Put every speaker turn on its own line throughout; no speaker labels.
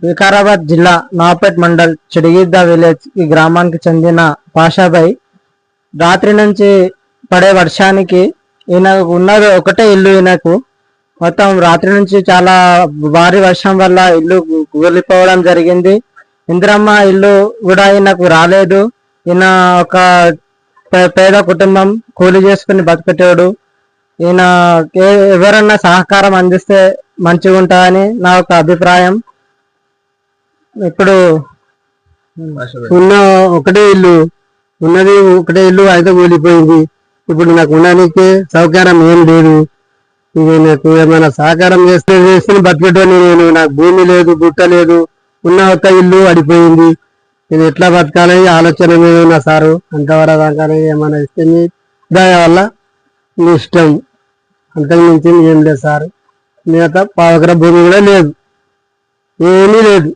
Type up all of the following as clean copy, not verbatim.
వికారాబాద్ జిల్లా నవాపేట్ మండల్ చిడిగిద్ద విలేజ్ ఈ గ్రామానికి చెందిన పాషాబాయ్ రాత్రి నుంచి పడే వర్షానికి ఈయనకు ఉన్నది ఒకటే ఇల్లు. ఈయనకు మొత్తం రాత్రి నుంచి చాలా భారీ వర్షం వల్ల ఇల్లు కూలిపోవడం జరిగింది. ఇందిరమ్మ ఇల్లు కూడా ఈయనకు రాలేదు. ఈయన ఒక పేద కుటుంబం, కూలి చేసుకుని బతికేటోడు. ఈయన ఎవరన్నా సహకారం అందిస్తే మంచిగా ఉంటుందని నా ఒక అభిప్రాయం. ఇప్పుడు ఉన్న ఒకటే ఇల్లు ఉన్నది, ఒకటే ఇల్లు అయితే కూలిపోయింది. ఇప్పుడు నాకు ఉండడానికి సౌకర్యం ఏం లేదు. ఇక నాకు ఏమైనా సహకారం చేస్తే బతికేటోని నేను. నాకు భూమి లేదు, గుట్ట లేదు, ఉన్న ఒక ఇల్లు అడిపోయింది. నేను ఎట్లా బతకాలని ఆలోచన మీద ఉన్నా సారు. అంతవరకు దాకా ఏమైనా ఇస్తే దాని వల్ల మీ ఇష్టం, అంతకు మించి ఏం లేదు సార్. మిగతా పావకర భూమి కూడా లేదు, ఏమీ లేదు.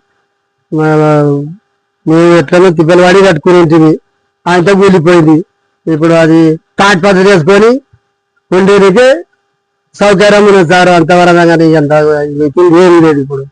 మేము ఎట్లనో తిప్పలు వాడి కట్టుకుని ఉంటుంది, ఆయనతో కూలిపోయింది. ఇప్పుడు అది తాటి పద్ధతి చేసుకొని ఉండేదికే సౌకర్యం ఉన్నది సార్. అంతవరకు కానీ అంత ఏమీ లేదు. ఇప్పుడు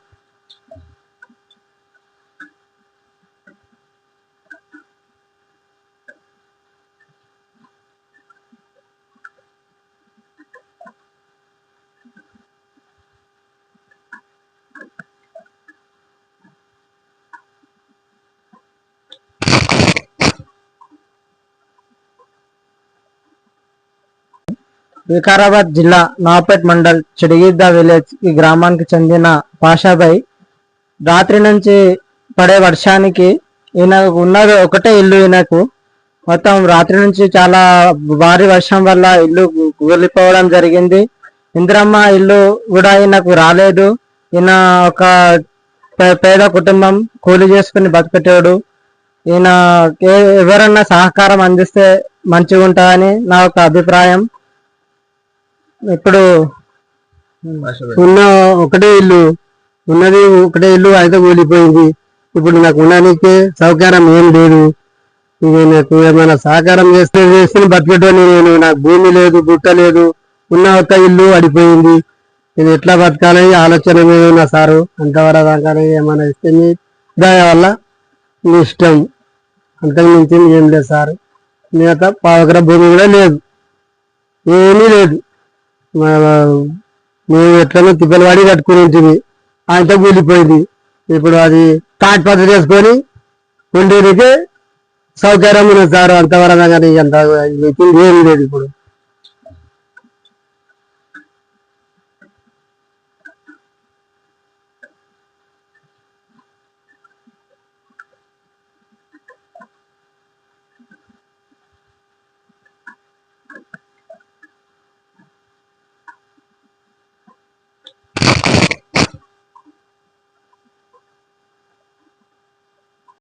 వికారాబాద్ జిల్లా నవాపేట్ మండల్ చిడిగిద్ద విలేజ్ ఈ గ్రామానికి చెందిన పాషాబాయ్ రాత్రి నుంచి పడే వర్షానికి ఈయనకు ఉన్నది ఒకటే ఇల్లు. ఈయనకు మొత్తం రాత్రి నుంచి చాలా భారీ వర్షం వల్ల ఇల్లు కూలిపోవడం జరిగింది. ఇందిరమ్మ ఇల్లు కూడా ఈయనకు రాలేదు. ఈయన ఒక పేద కుటుంబం, కూలి చేసుకుని బతికేటోడు. ఈయన ఎవరన్నా సహకారం అందిస్తే మంచిగా ఉంటుందని నా ఒక అభిప్రాయం. ఇప్పుడు ఉన్న ఒకటే ఇల్లు ఉన్నది, ఒకటే ఇల్లు అయితే కూలిపోయింది. ఇప్పుడు నాకు ఉండడానికి సౌకర్యం ఏం లేదు. ఇక నాకు ఏమైనా సహకారం చేస్తే బతికేటోని నేను. నాకు భూమి లేదు, గుట్ట లేదు, ఉన్న ఒక ఇల్లు అడిపోయింది. నేను ఎట్లా బతకాలని ఆలోచన మీద ఉన్నా సారు. అంతవరకు దాకా ఏమైనా ఇస్తే దాని వల్ల మీ ఇష్టం, అంతకు మించి ఏం లేదు సార్. మిగతా పావకర భూమి కూడా లేదు, ఏమీ లేదు. మేము ఎట్లనో తిప్పలు వాడి కట్టుకుని ఉంటుంది, ఆయనతో కూలిపోయింది. ఇప్పుడు అది తాటి పద్ధతి చేసుకొని ఉండేదికే సౌకర్యం ఉన్నది సార్. అంతవరకు కానీ అంత ఏమీ లేదు ఇప్పుడు.